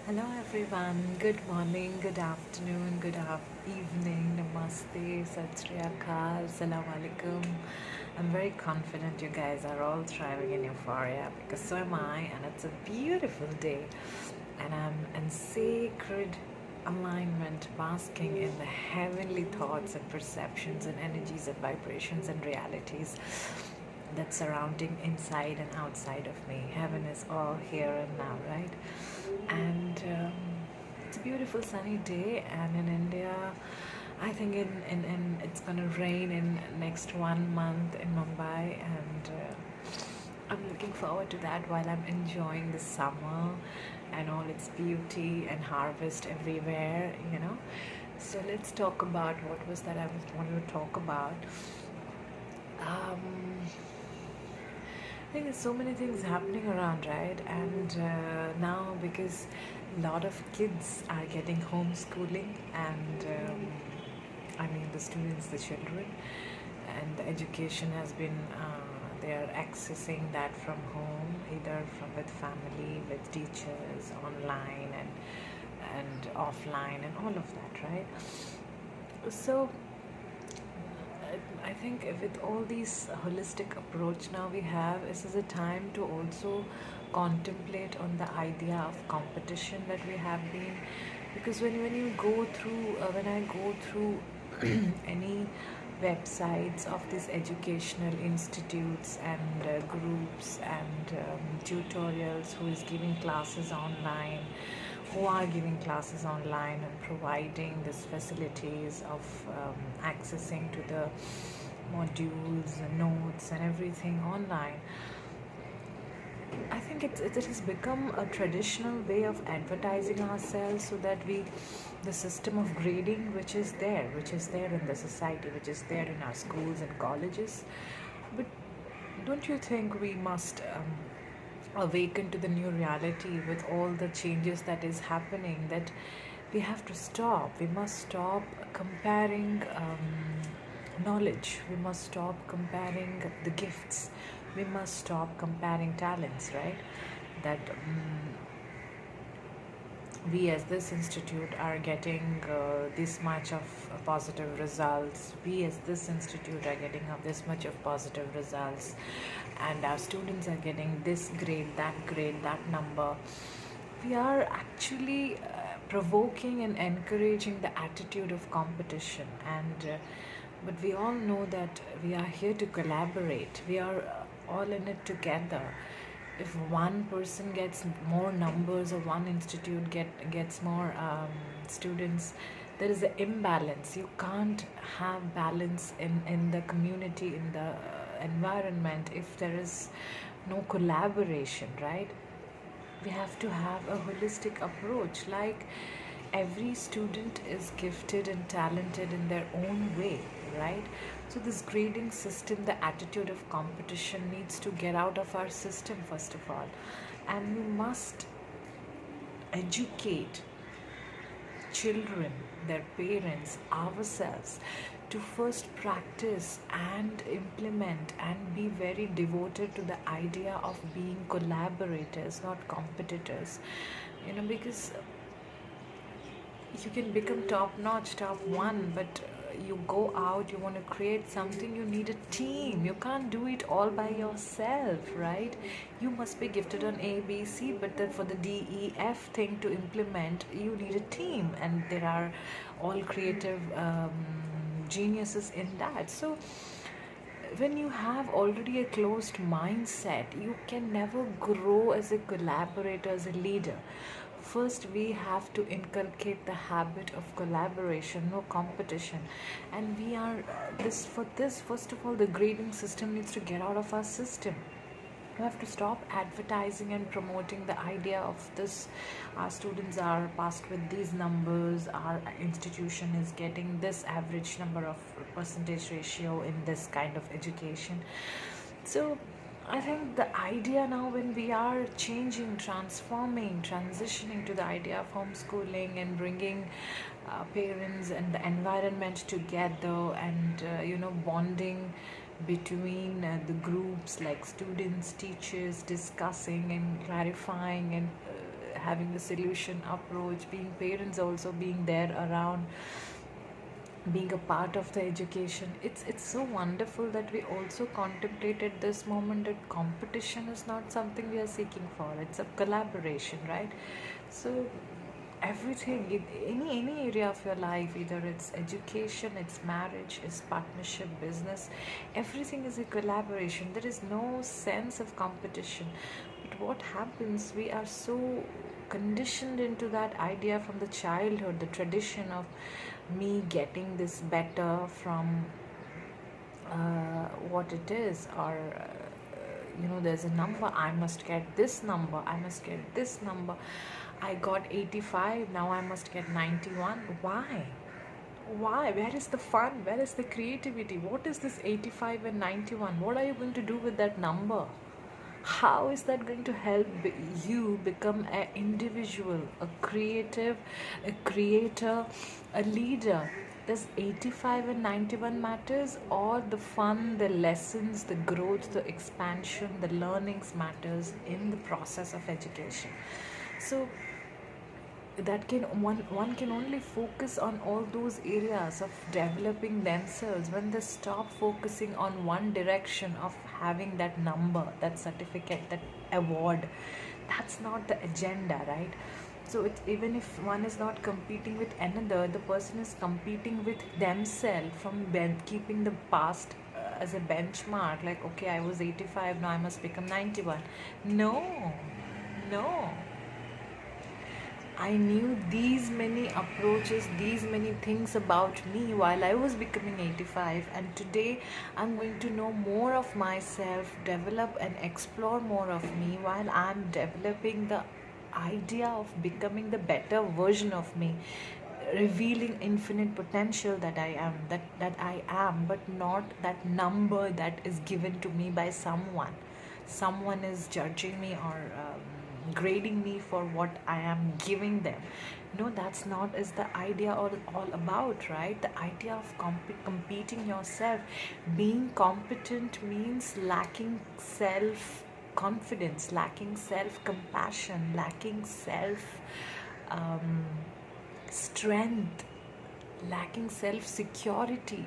Hello everyone, good morning, good afternoon, evening, namaste, sat sri akal, salam alaikum. I'm very confident you guys are all thriving in euphoria because so am I, and it's a beautiful day. And I'm in sacred alignment, basking in the heavenly thoughts and perceptions and energies and vibrations and realities that's surrounding inside and outside of me. Heaven is all here and now, right? And it's a beautiful sunny day, and in India, I think in it's gonna rain in next 1 month in Mumbai, and I'm looking forward to that while I'm enjoying the summer and all its beauty and harvest everywhere. So let's talk about what was that I was wanted to talk about. Um, I think there's so many things happening around, right? And now, because a lot of kids are getting homeschooling, and I mean the students, the children, and the education has been. They are accessing that from home, either from with family, with teachers, online, and offline, and all of that, right? So I think with all these holistic approach now we have, this is a time to also contemplate on the idea of competition that we have been, because when you go through when I go through any websites of these educational institutes and groups and tutorials who is giving classes online, who are giving classes online and providing these facilities of accessing to the modules and notes and everything online. I think it has become a traditional way of advertising ourselves, so that the system of grading which is there in the society, which is there in our schools and colleges. But don't you think we must awaken to the new reality with all the changes that is happening, that we must stop comparing knowledge, we must stop comparing the gifts, we must stop comparing talents, right? That we as this institute are getting this much of positive results, we as this institute are getting this much of positive results, and our students are getting this grade, that number. We are actually provoking and encouraging the attitude of competition, and but we all know that we are here to collaborate, we are all in it together. If one person gets more numbers or one institute gets more students, there is an imbalance. You can't have balance in the community, in the environment, if there is no collaboration, right? We have to have a holistic approach, like every student is gifted and talented in their own way, right? So this grading system, the attitude of competition, needs to get out of our system first of all, and we must educate children, their parents, ourselves, to first practice and implement and be very devoted to the idea of being collaborators, not competitors. Because you can become top notch, top one, but you go out, you want to create something, you need a team. You can't do it all by yourself, right? You must be gifted on A, B, C, but then for the D, E, F thing to implement, you need a team, and there are all creative geniuses in that. So when you have already a closed mindset, you can never grow as a collaborator, as a leader. First, we have to inculcate the habit of collaboration, no competition. And we are this first of all, the grading system needs to get out of our system. You have to stop advertising and promoting the idea of this: our students are passed with these numbers, our institution is getting this average number of percentage ratio in this kind of education. So I think the idea now, when we are changing, transforming, transitioning to the idea of homeschooling and bringing parents and the environment together, and bonding between the groups, like students, teachers, discussing and clarifying and having the solution approach, being parents also, being there around, being a part of the education. It's so wonderful that we also contemplated this moment that competition is not something we are seeking for, it's a collaboration, right? So everything, any area of your life, either it's education, it's marriage, it's partnership, business, everything is a collaboration. There is no sense of competition. But what happens, we are so conditioned into that idea from the childhood, the tradition of me getting this better from what it is, or there's a number, I must get this number, I must get this number. I got 85, now I must get 91. Why? Where is the fun? Where is the creativity? What is this 85 and 91? What are you going to do with that number? How is that going to help you become an individual, a creative, a creator, a leader? Does 85 and 91 matters, or the fun, the lessons, the growth, the expansion, the learnings matters in the process of education? So that can one can only focus on all those areas of developing themselves when they stop focusing on one direction of having that number, that certificate, that award. That's not the agenda, right? So it's, even if one is not competing with another, the person is competing with themselves from keeping the past as a benchmark, like, okay, I was 85, now I must become 91. No. I knew these many approaches, these many things about me while I was becoming 85, and today I'm going to know more of myself, develop and explore more of me while I'm developing the idea of becoming the better version of me, revealing infinite potential that I am, that I am, but not that number that is given to me by someone. Someone is judging me or grading me for what I am giving them. No, that's not is the idea all about, right? The idea of competing yourself. Being competent means lacking self confidence, lacking self compassion, lacking self strength, lacking self security.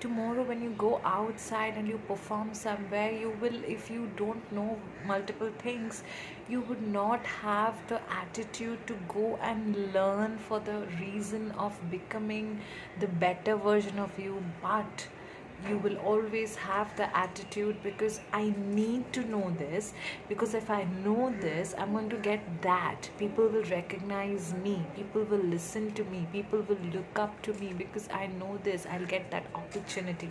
Tomorrow when you go outside and you perform somewhere, you will, if you don't know multiple things, you would not have the attitude to go and learn for the reason of becoming the better version of you, but you will always have the attitude, because I need to know this, because if I know this, I'm going to get that. People will recognize me, people will listen to me, people will look up to me because I know this, I'll get that opportunity.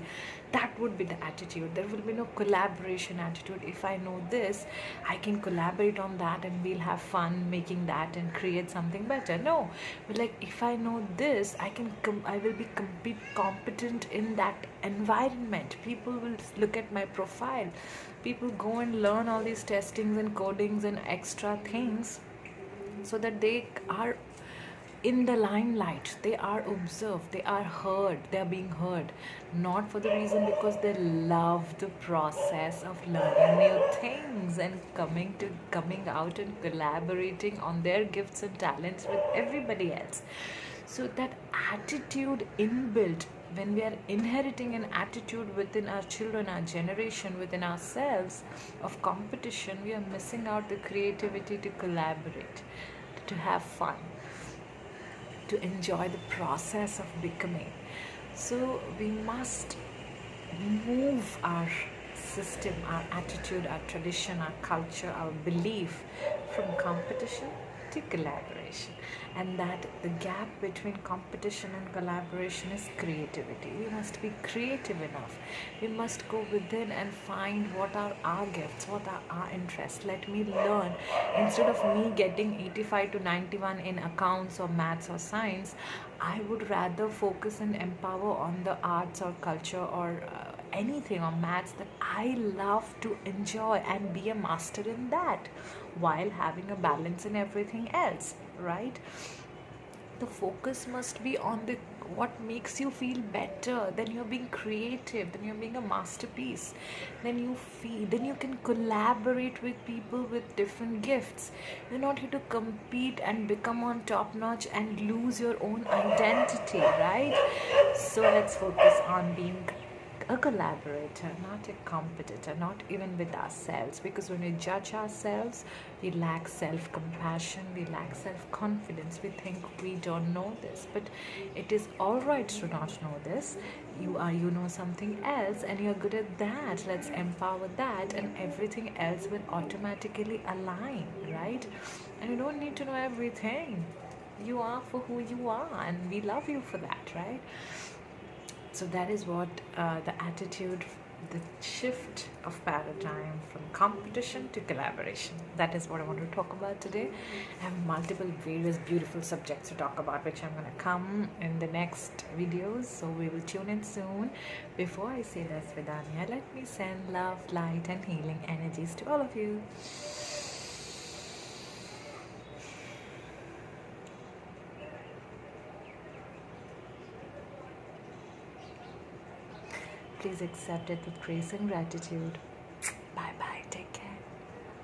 That would be the attitude. There will be no collaboration attitude. If I know this, I can collaborate on that and we'll have fun making that and create something better. No, but like, if I know this, I will be competent in that environment. People will look at my profile. People go and learn all these testings and codings and extra things so that they are in the limelight, they are observed, they are heard, they are being heard, not for the reason because they love the process of learning new things and coming out and collaborating on their gifts and talents with everybody else. So that attitude inbuilt, when we are inheriting an attitude within our children, our generation, within ourselves of competition, we are missing out the creativity to collaborate, to have fun, to enjoy the process of becoming. So we must move our system, our attitude, our tradition, our culture, our belief from competition to collaboration, and that the gap between competition and collaboration is creativity. We must be creative enough. We must go within and find what are our gifts, what are our interests. Let me learn. Instead of me getting 85 to 91 in accounts or maths or science, I would rather focus and empower on the arts or culture or anything or maths that I love to enjoy and be a master in that, while having a balance in everything else, right? The focus must be on the what makes you feel better. Then you're being creative, then you're being a masterpiece. Then you can collaborate with people with different gifts. You're not here to compete and become on top notch and lose your own identity, right? So let's focus on being a collaborator, not a competitor, not even with ourselves. Because when we judge ourselves, we lack self compassion, we lack self confidence. We think we don't know this, but it is all right to not know this. You know something else, and you're good at that. Let's empower that, and everything else will automatically align, right? And you don't need to know everything. You are for who you are, and we love you for that, right? So that is what the attitude, the shift of paradigm from competition to collaboration. That is what I want to talk about today. I have multiple various beautiful subjects to talk about, which I'm going to come in the next videos. So we will tune in soon. Before I say this, Vidania, let me send love, light, and healing energies to all of you. Please accept it with grace and gratitude. Bye bye. Take care.